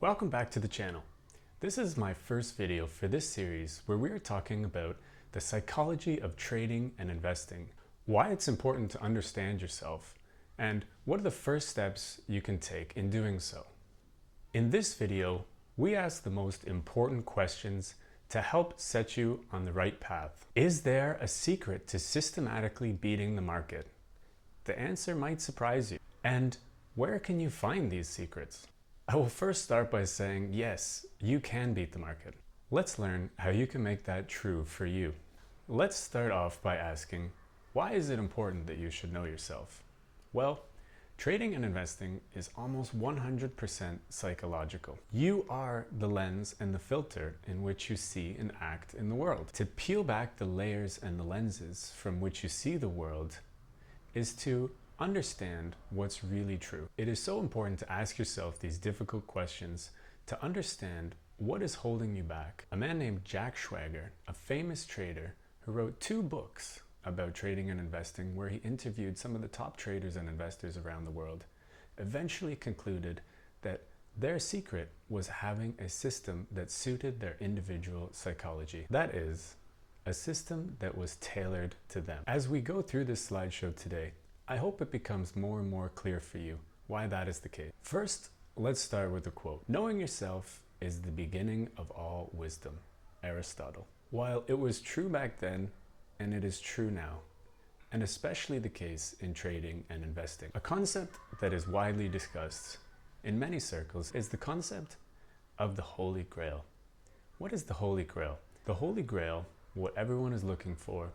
Welcome back to the channel. This is my first video for this series where we are talking about the psychology of trading and investing, why it's important to understand yourself, and what are the first steps you can take in doing so. In this video, we ask the most important questions to help set you on the right path. Is there a secret to systematically beating the market? The answer might surprise you. And where can you find these secrets? I will first start by saying, yes, you can beat the market. Let's learn how you can make that true for you. Let's start off by asking, why is it important that you should know yourself? Well, trading and investing is almost 100% psychological. You are the lens and the filter in which you see and act in the world. To peel back the layers and the lenses from which you see the world is to understand what's really true. It is so important to ask yourself these difficult questions to understand what is holding you back. A man named Jack Schwager, a famous trader who wrote 2 books about trading and investing where he interviewed some of the top traders and investors around the world, eventually concluded that their secret was having a system that suited their individual psychology. That is, a system that was tailored to them. As we go through this slideshow today, I hope it becomes more and more clear for you why that is the case. First, let's start with a quote. Knowing yourself is the beginning of all wisdom, Aristotle. While it was true back then, and it is true now, and especially the case in trading and investing. A concept that is widely discussed in many circles is the concept of the Holy Grail. What is the Holy Grail? The Holy Grail, what everyone is looking for,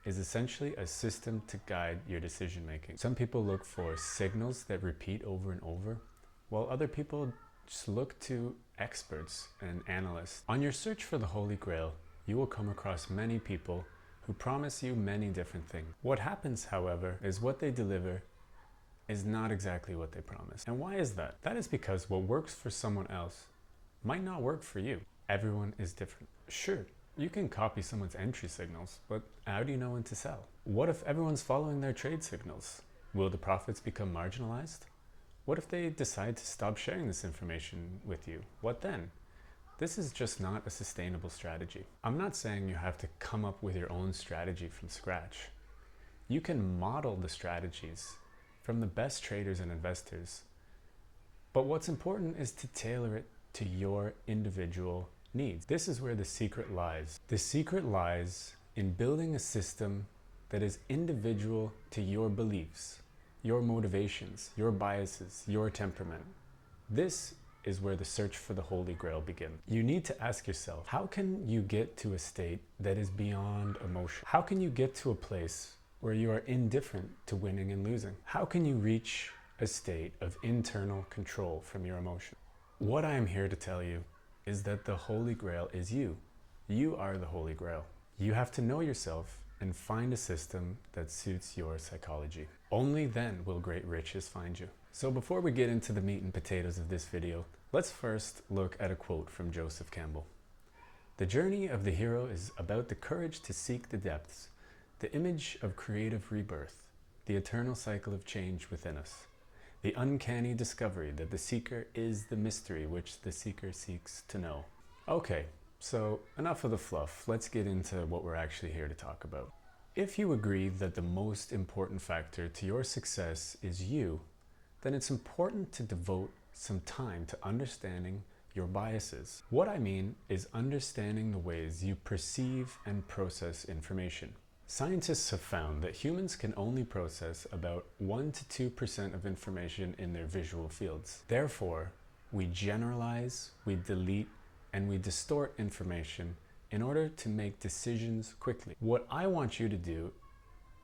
is essentially a system to guide your decision making. Some people look for signals that repeat over and over, while other people just look to experts and analysts. On your search for the Holy Grail, you will come across many people who promise you many different things. What happens, however, is what they deliver is not exactly what they promise. And why is that? That is because what works for someone else might not work for you. Everyone is different. Sure, you can copy someone's entry signals, but how do you know when to sell? What if everyone's following their trade signals? Will the profits become marginalized? What if they decide to stop sharing this information with you? What then? This is just not a sustainable strategy. I'm not saying you have to come up with your own strategy from scratch. You can model the strategies from the best traders and investors, but what's important is to tailor it to your individual needs. This is where the secret lies. The secret lies in building a system that is individual to your beliefs, your motivations, your biases, your temperament. This is where the search for the Holy Grail begins. You need to ask yourself, how can you get to a state that is beyond emotion? How can you get to a place where you are indifferent to winning and losing? How can you reach a state of internal control from your emotion? What I am here to tell you is that the Holy Grail is you. You are the Holy Grail. You have to know yourself and find a system that suits your psychology. Only then will great riches find you. So before we get into the meat and potatoes of this video, let's first look at a quote from Joseph Campbell. The journey of the hero is about the courage to seek the depths, the image of creative rebirth, the eternal cycle of change within us, the uncanny discovery that the seeker is the mystery which the seeker seeks to know. Okay, so enough of the fluff. Let's get into what we're actually here to talk about. If you agree that the most important factor to your success is you, then it's important to devote some time to understanding your biases. What I mean is understanding the ways you perceive and process information. Scientists have found that humans can only process about 1 to 2% of information in their visual fields. Therefore, we generalize, we delete, and we distort information in order to make decisions quickly. What I want you to do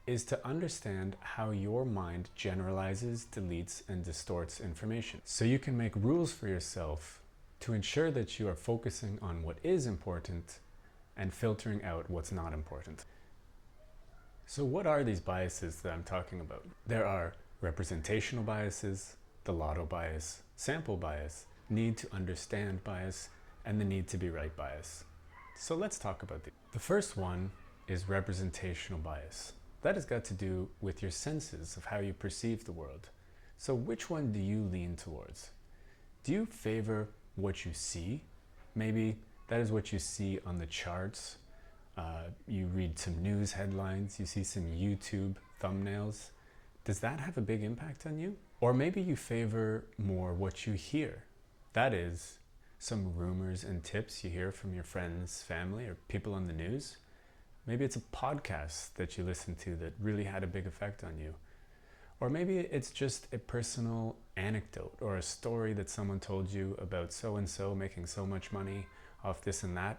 is to understand how your mind generalizes, deletes, and distorts information, so you can make rules for yourself to ensure that you are focusing on what is important and filtering out what's not important. So what are these biases that I'm talking about? There are representational biases, the lotto bias, sample bias, need to understand bias, and the need to be right bias. So let's talk about these. The first one is representational bias. That has got to do with your senses of how you perceive the world. So which one do you lean towards? Do you favor what you see. Maybe that is what you see on the charts. You read some news headlines, you see some YouTube thumbnails. Does that have a big impact on you? Or maybe you favor more what you hear. That is, some rumors and tips you hear from your friends, family, or people on the news. Maybe it's a podcast that you listen to that really had a big effect on you. Or maybe it's just a personal anecdote or a story that someone told you about so-and-so making so much money off this and that.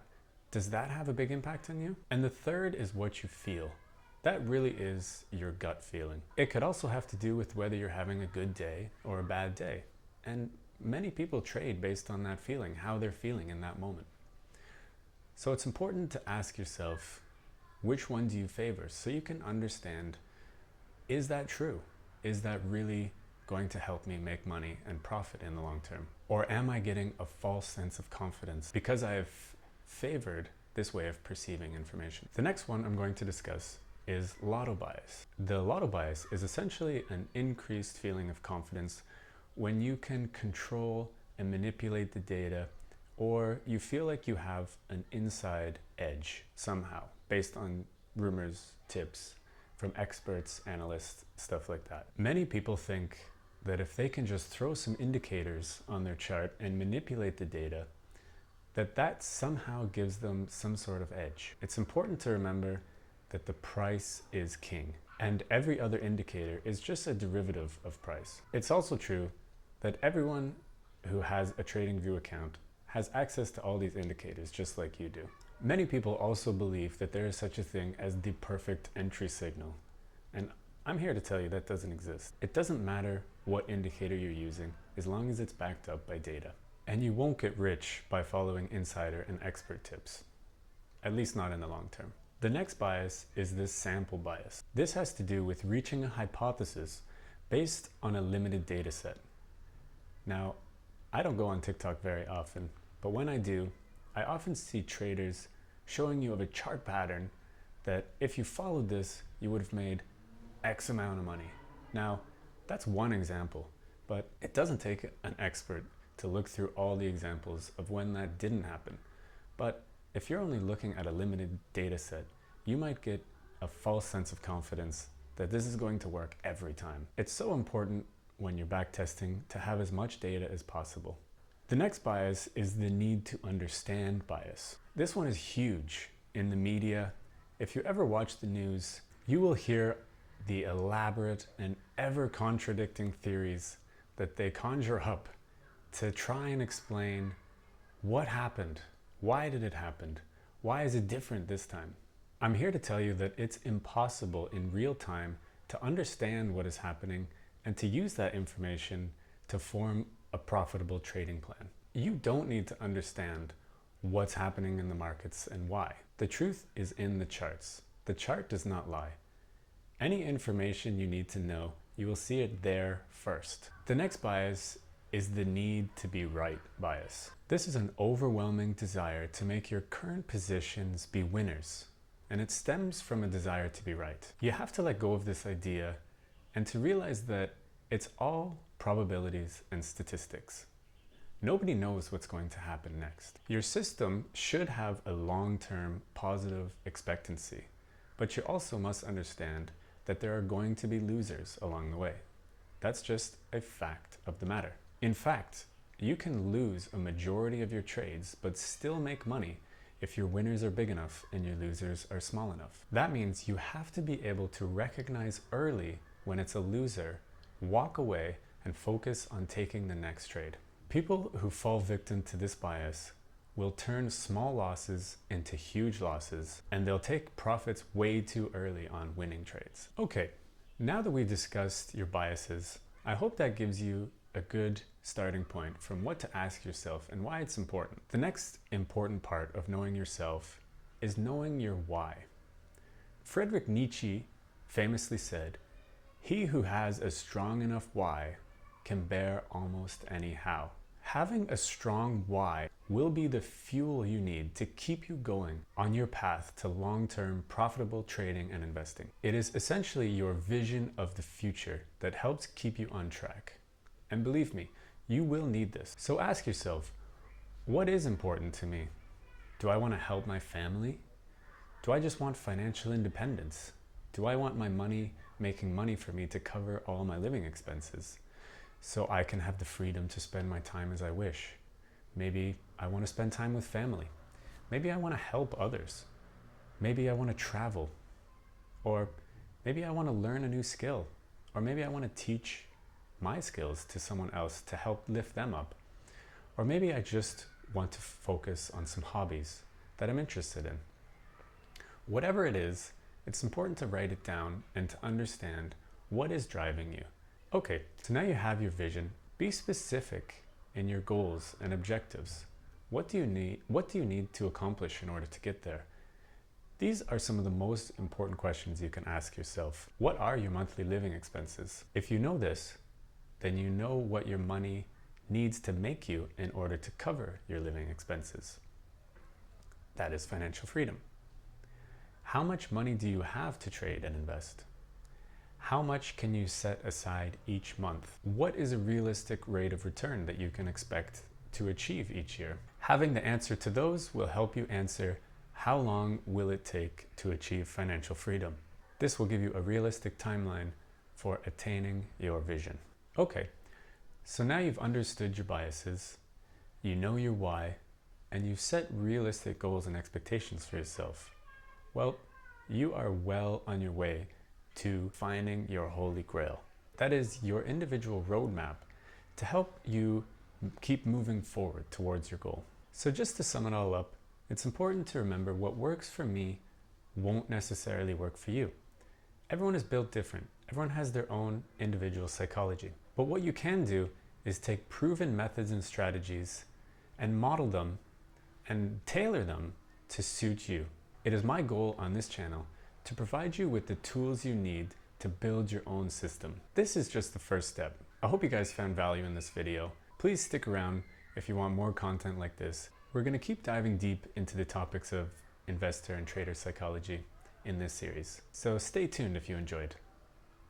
Does that have a big impact on you? And the third is what you feel. That really is your gut feeling. It could also have to do with whether you're having a good day or a bad day. And many people trade based on that feeling, how they're feeling in that moment. So it's important to ask yourself, which one do you favor? So you can understand, is that true? Is that really going to help me make money and profit in the long term? Or am I getting a false sense of confidence because I have favored this way of perceiving information? The next one I'm going to discuss is lotto bias. The lotto bias is essentially an increased feeling of confidence when you can control and manipulate the data, or you feel like you have an inside edge somehow based on rumors, tips from experts, analysts, stuff like that. Many people think that if they can just throw some indicators on their chart and manipulate the data, that somehow gives them some sort of edge. It's important to remember that the price is king, and every other indicator is just a derivative of price. It's also true that everyone who has a TradingView account has access to all these indicators just like you do. Many people also believe that there is such a thing as the perfect entry signal, and I'm here to tell you that doesn't exist. It doesn't matter what indicator you're using as long as it's backed up by data. And you won't get rich by following insider and expert tips, at least not in the long term. The next bias is this sample bias. This has to do with reaching a hypothesis based on a limited data set. Now, I don't go on TikTok very often, but when I do, I often see traders showing you of a chart pattern that if you followed this, you would have made X amount of money. Now, that's one example, but it doesn't take an expert to look through all the examples of when that didn't happen. But if you're only looking at a limited data set, you might get a false sense of confidence that this is going to work every time. It's so important when you're backtesting to have as much data as possible. The next bias is the need to understand bias. This one is huge in the media. If you ever watch the news, you will hear the elaborate and ever contradicting theories that they conjure up to try and explain what happened, why did it happen, why is it different this time. I'm here to tell you that it's impossible in real time to understand what is happening and to use that information to form a profitable trading plan. You don't need to understand what's happening in the markets and why. The truth is in the charts. The chart does not lie. Any information you need to know, you will see it there first. The next bias is the need to be right bias. This is an overwhelming desire to make your current positions be winners, and it stems from a desire to be right. You have to let go of this idea and to realize that it's all probabilities and statistics. Nobody knows what's going to happen next. Your system should have a long-term positive expectancy, but you also must understand that there are going to be losers along the way. That's just a fact of the matter. In fact, you can lose a majority of your trades but still make money if your winners are big enough and your losers are small enough. That means you have to be able to recognize early when it's a loser, walk away, and focus on taking the next trade. People who fall victim to this bias will turn small losses into huge losses, and they'll take profits way too early on winning trades. Okay, now that we've discussed your biases, I hope that gives you a good starting point from what to ask yourself and why it's important. The next important part of knowing yourself is knowing your why. Friedrich Nietzsche famously said, "He who has a strong enough why can bear almost any how." Having a strong why will be the fuel you need to keep you going on your path to long-term profitable trading and investing. It is essentially your vision of the future that helps keep you on track. And believe me, you will need this. So ask yourself, What is important to me? Do I want to help my family? Do I just want financial independence? Do I want my money making money for me to cover all my living expenses so I can have the freedom to spend my time as I wish? Maybe I want to spend time with family. Maybe I want to help others. Maybe I want to travel. Or maybe I want to learn a new skill. Or maybe I want to teach my skills to someone else to help lift them up. Or maybe I just want to focus on some hobbies that I'm interested in. Whatever it is, it's important to write it down and to understand what is driving you. Okay, so now you have your vision. Be specific in your goals and objectives. What do you need to accomplish in order to get there? These are some of the most important questions you can ask yourself. What are your monthly living expenses? If you know this, then you know what your money needs to make you in order to cover your living expenses. That is financial freedom. How much money do you have to trade and invest? How much can you set aside each month? What is a realistic rate of return that you can expect to achieve each year? Having the answer to those will help you answer how long will it take to achieve financial freedom. This will give you a realistic timeline for attaining your vision. Okay, so now you've understood your biases, you know your why, and you've set realistic goals and expectations for yourself. Well, you are well on your way to finding your holy grail. That is your individual roadmap to help you keep moving forward towards your goal. So just to sum it all up, it's important to remember what works for me won't necessarily work for you. Everyone is built different. Everyone has their own individual psychology. But what you can do is take proven methods and strategies and model them and tailor them to suit you. It is my goal on this channel to provide you with the tools you need to build your own system. This is just the first step. I hope you guys found value in this video. Please stick around if you want more content like this. We're going to keep diving deep into the topics of investor and trader psychology in this series. So stay tuned if you enjoyed.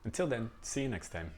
Until then, see you next time.